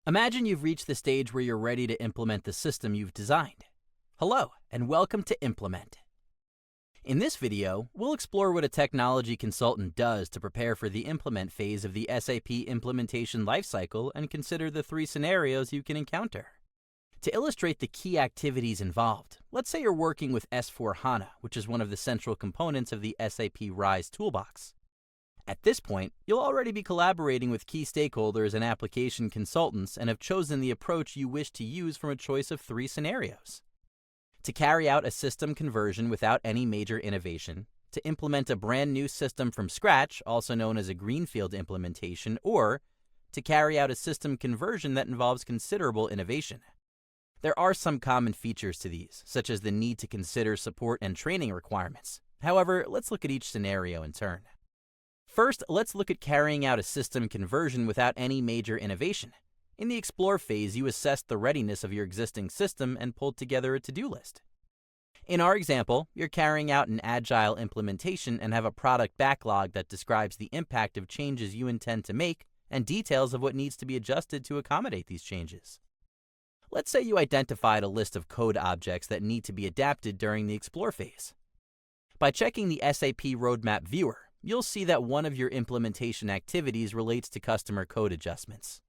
Imagine you've reached the stage where you're ready to implement the system you've designed. Hello, and welcome to Implement. In this video, we'll explore what a technology consultant does to prepare for the implement phase of the SAP implementation lifecycle and consider the 3 scenarios you can encounter. To illustrate the key activities involved, let's say you're working with S/4HANA, which is one of the central components of the SAP RISE toolbox. At this point, you'll already be collaborating with key stakeholders and application consultants and have chosen the approach you wish to use from a choice of 3 scenarios. To carry out a system conversion without any major innovation, to implement a brand new system from scratch, also known as a greenfield implementation, or to carry out a system conversion that involves considerable innovation. There are some common features to these, such as the need to consider support and training requirements. However, let's look at each scenario in turn. First, let's look at carrying out a system conversion without any major innovation. In the Explore phase, you assessed the readiness of your existing system and pulled together a to-do list. In our example, you're carrying out an agile implementation and have a product backlog that describes the impact of changes you intend to make and details of what needs to be adjusted to accommodate these changes. Let's say you identified a list of code objects that need to be adapted during the Explore phase. By checking the SAP Roadmap Viewer, you'll see that one of your implementation activities relates to customer code adjustments.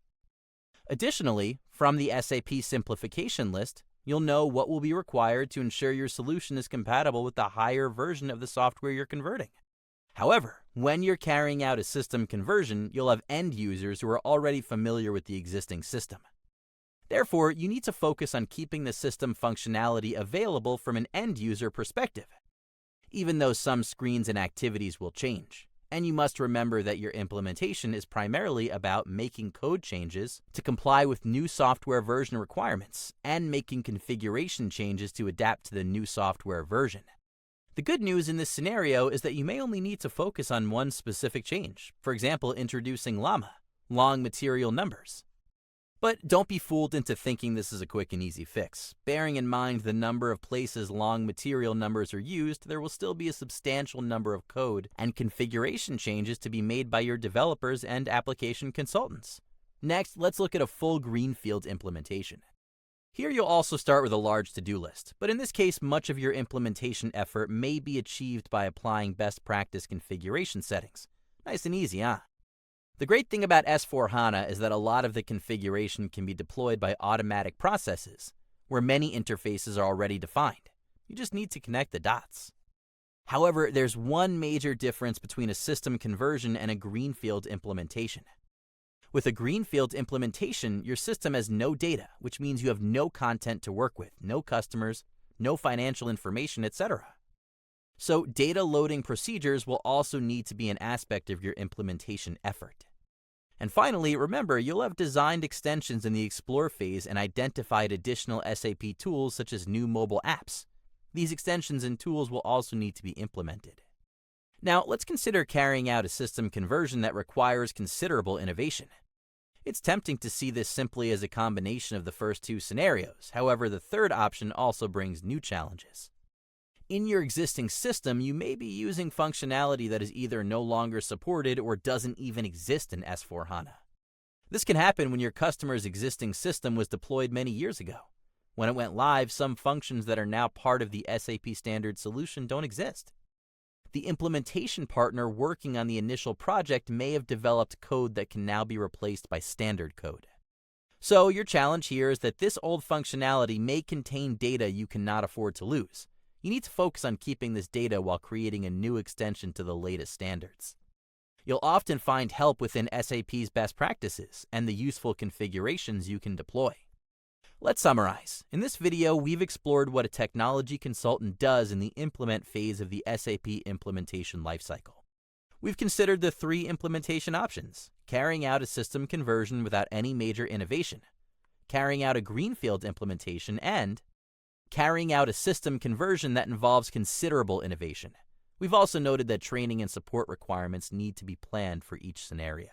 Additionally, from the SAP Simplification list, you'll know what will be required to ensure your solution is compatible with the higher version of the software you're converting. However, when you're carrying out a system conversion, you'll have end users who are already familiar with the existing system. Therefore, you need to focus on keeping the system functionality available from an end user perspective, even though some screens and activities will change. And you must remember that your implementation is primarily about making code changes to comply with new software version requirements and making configuration changes to adapt to the new software version. The good news in this scenario is that you may only need to focus on one specific change, for example, introducing llama, long material numbers. But don't be fooled into thinking this is a quick and easy fix. Bearing in mind the number of places long material numbers are used, there will still be a substantial number of code and configuration changes to be made by your developers and application consultants. Next, let's look at a full greenfield implementation. Here you'll also start with a large to-do list, but in this case, much of your implementation effort may be achieved by applying best practice configuration settings. Nice and easy, huh? The great thing about S/4HANA is that a lot of the configuration can be deployed by automatic processes, where many interfaces are already defined. You just need to connect the dots. However, there's one major difference between a system conversion and a greenfield implementation. With a greenfield implementation, your system has no data, which means you have no content to work with, no customers, no financial information, etc. So data loading procedures will also need to be an aspect of your implementation effort. And finally, remember, you'll have designed extensions in the Explore phase and identified additional SAP tools such as new mobile apps. These extensions and tools will also need to be implemented. Now, let's consider carrying out a system conversion that requires considerable innovation. It's tempting to see this simply as a combination of the first 2 scenarios. However, the third option also brings new challenges. In your existing system, you may be using functionality that is either no longer supported or doesn't even exist in S/4HANA. This can happen when your customer's existing system was deployed many years ago. When it went live, some functions that are now part of the SAP standard solution don't exist. The implementation partner working on the initial project may have developed code that can now be replaced by standard code. So your challenge here is that this old functionality may contain data you cannot afford to lose. You need to focus on keeping this data while creating a new extension to the latest standards. You'll often find help within SAP's best practices and the useful configurations you can deploy. Let's summarize. In this video, we've explored what a technology consultant does in the implement phase of the SAP implementation lifecycle. We've considered the 3 implementation options: carrying out a system conversion without any major innovation, carrying out a greenfield implementation, and carrying out a system conversion that involves considerable innovation. We've also noted that training and support requirements need to be planned for each scenario.